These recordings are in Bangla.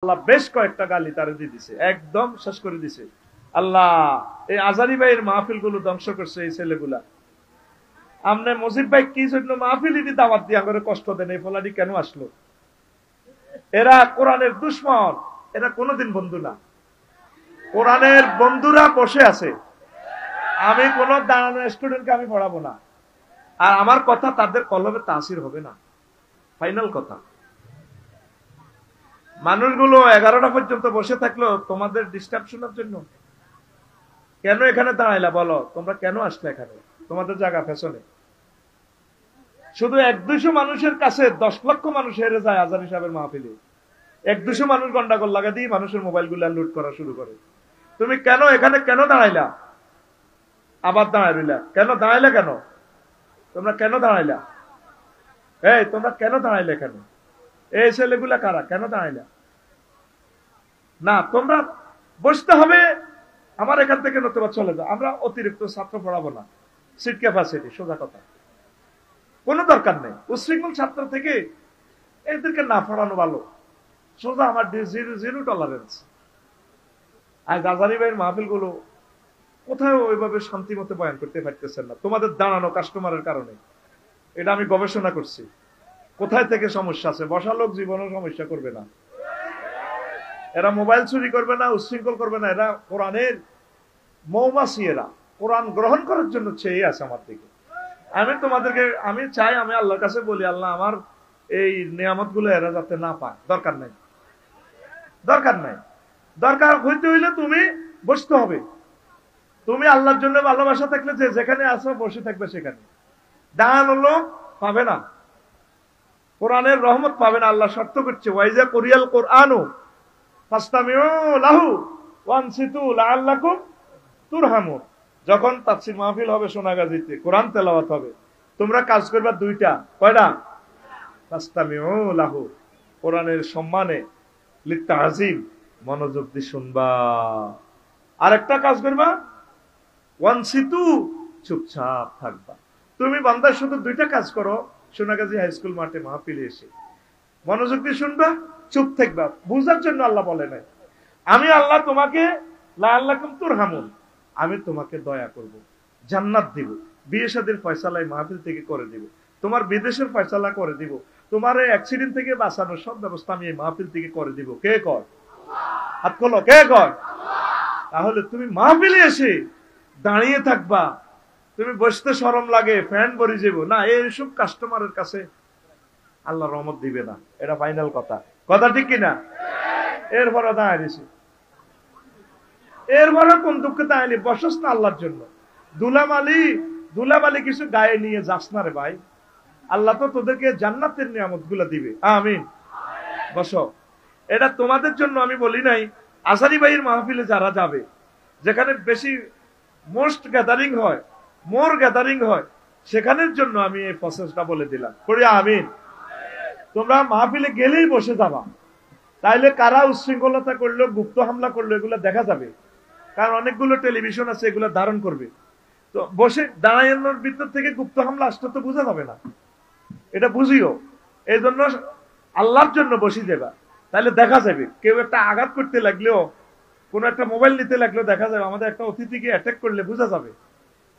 পাতলা বেশ কয়েকটা গালি তারে দিয়ে দিছে, একদম শেষ করে দিছে। আল্লাহ, এই আজারি ভাইয়ের মাহফিল গুলো ধ্বংস করছে এই ছেলেগুলা। আমনে মুজিব ভাই কি জন্য মাহফিলিটি দাওয়াত দিয়া করে কষ্ট দেন? এই ফলাটি কেন আসলো? এরা কোরআনের দুশ্মন, এরা কোনোদিন বন্ধু না। কোরআনের বন্ধুরা বসে আছে। আমি কোন দাঁড়ানো স্টুডেন্টকে আমি পড়াবো না, আর আমার কথা তাদের কলমে তাসির হবে না। ফাইনাল কথা। মানুষগুলো 11টা পর্যন্ত বসে থাকলো তোমাদের ডিস্টার্ব শোনার জন্য। কেন এখানে দাঁড়াইলা বলো? তোমরা কেন আসলে এখানে? তোমাদের জায়গা পেছনে। শুধু 1-200 মানুষের কাছে 10 লক্ষ মানুষ হেরে যায় আজারি সাহেবের মাহফিলে। 1-200 মানুষ গন্ডাগোল লাগা দিয়ে মানুষের মোবাইল গুলা লুট করা শুরু করে। তুমি কেন এখানে কেন দাঁড়াইলা? আবার দাঁড়াই রইলা কেন? দাঁড়াইলা কেন? তোমরা কেন দাঁড়াইলা? এই তোমরা কেন দাঁড়াইলে? কেন? এই ছেলেগুলা কারা? কেন দাঁড়াইলা? না, তোমরা বসতে হবে। আমার এখান থেকে নতুবা চলে যাও। আমরা অতিরিক্ত ছাত্র পড়াবো না, সিট ক্যাপাসিটি, সোজা কথা। কোনো দরকার নেই উচ্ছৃঙ্খল ছাত্র থেকে এদেরকে না পড়ানো ভালো। সোজা আমার জিরো টলারেন্স। আজ আজারি ভাইয়ের মাহফিল গুলো কোথাও ওইভাবে শান্তি মতো বয়ান করতে পারতেছেন না, তোমাদের দাঁড়ানো কাস্টমারের কারণে। এটা আমি গবেষণা করছি, কোথায় থেকে সমস্যা আছে। বসা লোক জীবনেও সমস্যা করবে না, এরা মোবাইল চুরি করবে না, উচ্ছৃঙ্খল করবে না। এরা কোরআনের মৌমাছি, এরা কোরআন গ্রহণ করার জন্য চেয়ে আছে আমার দিকে। আমি তোমাদেরকে আমি চাই, আমি আল্লাহর কাছে বলি, আল্লাহ আমার এই নিয়ামত গুলো এরা যাতে না পায়। দরকার নাই, দরকার নাই। দরকার হইতে হইলে তুমি বসতে হবে। তুমি আল্লাহর জন্য ভালোবাসা থাকলে যে যেখানে আসো বসে থাকবে সেখানে। দাঁড়ানো লোক পাবে না, কোরআনের রহমত পাবে না। আল্লাহ শর্ত করছে, ওয়াইজা কোরিয়াল কোরআনু ফাসতামিউ লাহু ওয়ানসিতু লাআল্লাকুম তুরহামুন। যখন তাফসীর মাহফিল হবে সোনাগাজীতে, কোরআন তেলাওয়াত হবে, তোমরা কাজ করবা দুইটা। কয়টা? ফাসতামিউ লাহু, কোরআনের সম্মানে, লিতাযীম, মনোযোগ দিয়ে শুনবা। আরেকটা কাজ করবা, ওয়ানসিতু, চুপচাপ থাকবা। তুমি বান্দা শুধু দুইটা কাজ করো সোনাগাজী হাই স্কুল মাঠে মাহফিলে এসে, মনোযোগ দিয়ে শুনবা, চুপ থাকবা। বুঝার জন্য আল্লাহ বলে নাই আমি আল্লাহ তোমাকে লাআল্লাকুম তুরহামুন, আমি তোমাকে দয়া করব, জান্নাত দিব, বিয়ে শাদীর ফয়সালা মাহফিল থেকে করে দিব, তোমার বিদেশের ফয়সালা করে দিব, তোমার এই অ্যাক্সিডেন্ট থেকে বাঁচানোর সব ব্যবস্থা আমি এই মাহফিল থেকে করে দিব। কে কর? হাত খোলো, কে কর? তাহলে তুমি মাহফিলে এসে দাঁড়িয়ে থাকবা, তুমি বসতে শরম লাগে, ফ্যান ভরে যাব না, এইসব কাস্টমারের কাছে আল্লাহ রহমত দিবে না। এটা ফাইনাল কথা। কথা ঠিক কিনা? এরপরে দাঁড়িয়েছি, এরপরে কোন দুঃখে দাঁড়ালি? বসস না আল্লাহর জন্য। দুলামালি কিছু গায়ে নিয়ে যাস না রে ভাই। আল্লাহ তো তোদেরকে জান্নাতের নিয়ামত গুলা দিবে। আমিন। বসো। এটা তোমাদের জন্য আমি বলি নাই। আজারি ভাইয়ের মাহফিলে যারা যাবে, যেখানে বেশি মোস্ট গ্যাদারিং হয়, মোর গ্যাদারিং হয়, সেখানের জন্য আমি এই প্রসেসটা বলে দিলাম। করি আমিন। তোমরা মাহফিলে গেলেই বসে যাবা, তাইলে কারা উচ্ছৃঙ্খলতা করলো, গুপ্ত হামলা করলো, এগুলো দেখা যাবে। কারণ অনেকগুলো টেলিভিশন আছে, এগুলো ধারণ করবে। তো বসে দাঁড়ানোর ভিতর থেকে গুপ্ত হামলা আসলে তো বোঝা যাবে না, এটা বুঝিও। এই জন্য আল্লাহর জন্য বসে যাবা, তাহলে দেখা যাবে। কেউ একটা আঘাত করতে লাগলেও, কোন একটা মোবাইল নিতে লাগলেও দেখা যাবে। আমাদের একটা অতিথিকে অ্যাটাক করলে বোঝা যাবে,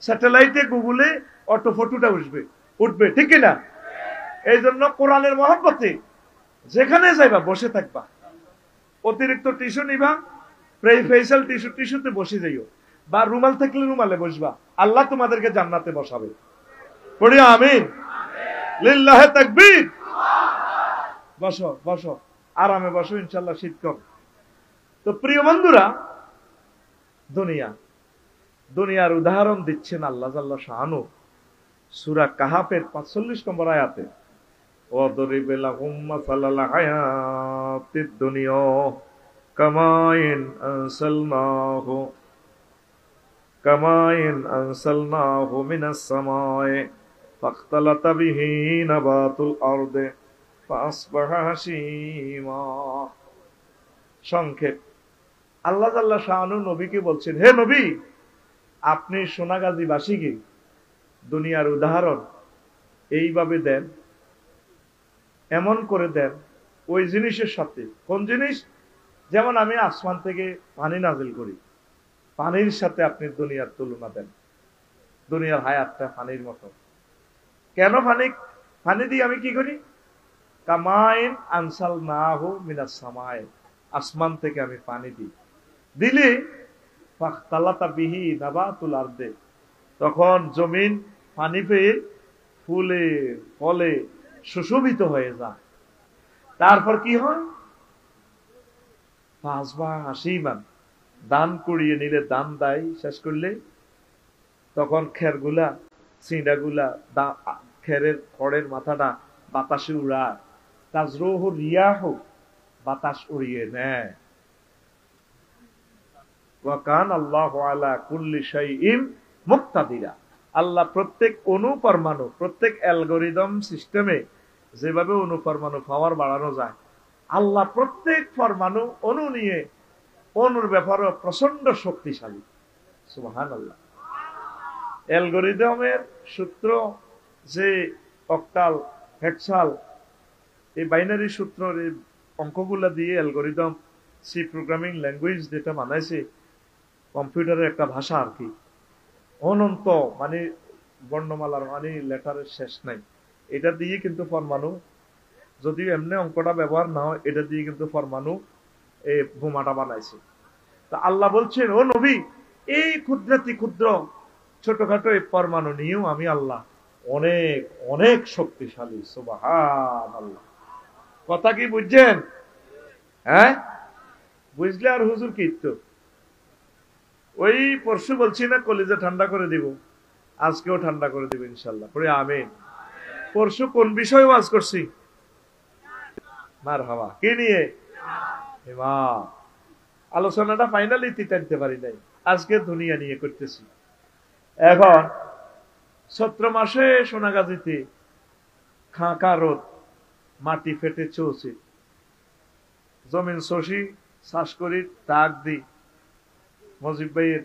স্যাটেলাইটে গুগলে অটো ফটোটা উঠবে, ঠিক কিনা? এই জন্য কোরআনের মহব্বতে যেখানে যাইবা বসে থাকবা। অতিরিক্ত টিস্যু নিবা, ফেশিয়াল টিস্যুতে বসে যাইও, বা রুমাল থাকলে রুমালে বসবা। আল্লাহ তোমাদেরকে জান্নাতে বসাবে। পড়ি আমিন। লিল্লাহে তাকবীর। বসো বসো, আরামে বসো, ইনশাআল্লাহ শীত কম। তো প্রিয় বন্ধুরা, দুনিয়ার উদাহরণ দিচ্ছেন আল্লাহ জাল্লা শাআনু সূরা কাহাফের 45 নম্বর আয়াতে। ওয়াদরিব লাহুম মাসালাল হায়াতিদ দুনিয়া কামাইন আনসালনাহু মিনাস সামাই ফাখতালাতা বিহি নাবাতুল আরদি ফাসবাহা হাসিমা। সংক্ষেপ, আল্লাহ জাল্লা শাআনু নবীকে বলছেন, হে নবী, আপনি সোনাগাজীবাসীকে দুনিয়ার উদাহরণ এইভাবে দেন, এমন করে দেন ওই জিনিসের সাথে। কোন জিনিস? যেমন আমি আসমান থেকে পানি নাজিল করি, পানির সাথে আপনি দুনিয়ার তুলনা দেন, দুনিয়ার হায়াতটা পানির মতো। কেন পানি? পানি দিয়ে আমি কি করি? কামাইন আনসাল না হো মিনাস সামায়, আসমান থেকে আমি পানি দিই, দিলে ফাখতালাতা বিহি নাবাতুল আরদে, তখন জমিন পানি পেয়ে ফুলে ফলে সুশোভিত হয়ে যায়। তারপর কি হয়? ফাসবা হাসিমান, দান কুড়িয়ে নিলে, দান দেয় শেষ করলে, তখন খেরগুলা, সিঁড়াগুলা, খেরের খড়ের মাথাটা বাতাসে উড়ায়, তাজরুহু রিয়াহ, বাতাস উড়িয়ে নেয়। ওয়া কানা আল্লাহু আলা কুল্লি শাইইন মুক্তাদিরা, আল্লাহ প্রত্যেক অনুপরমাণু, প্রত্যেক অ্যালগরিদম সিস্টেমে যেভাবে অনুপরমাণু পাওয়ার বাড়ানো যায়, আল্লাহ প্রত্যেক পরমাণু অণু নিয়ে অনুর ব্যাপারে প্রচন্ড শক্তিশালী। সুবহানাল্লাহ। অ্যালগরিদমের সূত্র যে অক্টাল, হেক্সাল, এই বাইনারি সূত্রের এই অঙ্কগুলা দিয়ে অ্যালগরিদম, সি প্রোগ্রামিং ল্যাঙ্গুয়েজ যেটা বানাইছে, কম্পিউটারের একটা ভাষা আর কি, অনন্ত মানে বর্ণমালার মানে লেটারের শেষ নাই। এটা দিয়ে কিন্তু পরমাণু, যদিও এমনি অঙ্কটা ব্যবহার না হয়, এটা দিয়ে কিন্তু পরমাণু এই বোমাটা বানাইছে। তা আল্লাহ বলছেন, ও নবী, এই ক্ষুদ্রাতি ক্ষুদ্র ছোটখাটো এই পরমাণু নিয়েও আমি আল্লাহ অনেক অনেক শক্তিশালী। সুবহানাল্লাহ। কথা কি বুঝছেন? হ্যাঁ, বুঝলে আর হুজুর কি তো ওই পরশু বলছি না কলিজা ঠান্ডা করে দিব, আজকেও ঠান্ডা করে দিব ইনশাল্লাহ, পরে আমিন। পরশু কোন বিষয়ে ওয়াজ করছি? মারহাবা। কি নিয়ে? ইমান। আলোচনাটা ফাইনালি টানতে পারি নাই, আজকে দুনিয়া নিয়ে করতেছি। এখন চৈত্র মাসে সোনাগাজীতে খাঁকা রোদ, মাটি ফেটে চৌচি, জমিন শশী চাষ করি, ডাক দি মজিব ভাইয়ের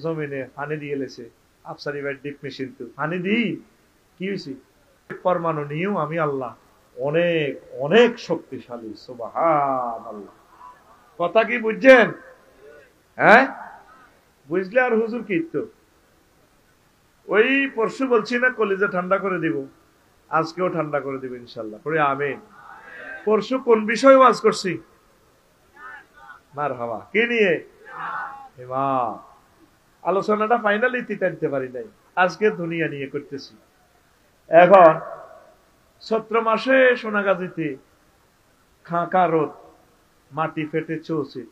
জমিনে পানি দিয়ে লেছে, আফসারি ভাই ডিপ মেশিন তো পানি দিই, কি হয়েছে? পরমাণু নিয়েও আমি আল্লাহ অনেক অনেক শক্তিশালী। সুবহানাল্লাহ। কথা কি বুঝছেন? হ্যাঁ, বুঝলে আর হুজুর কি তো ওই পরশু বলছি না কলিজা ঠান্ডা করে দিব, আজকেও ঠান্ডা করে দিব ইনশাল্লাহ, পরে আমিন। পরশু কোন বিষয়ে ওয়াজ করছি? মারহাবা। কি নিয়ে? ইমান। আলোচনাটা ফাইনালি টানতে পারি নাই, আজকে দুনিয়া নিয়ে করতেছি। এখন চৈত্র মাসে সোনাগাজীতে খাঁকা রোদ, মাটি ফেটে চৌচি,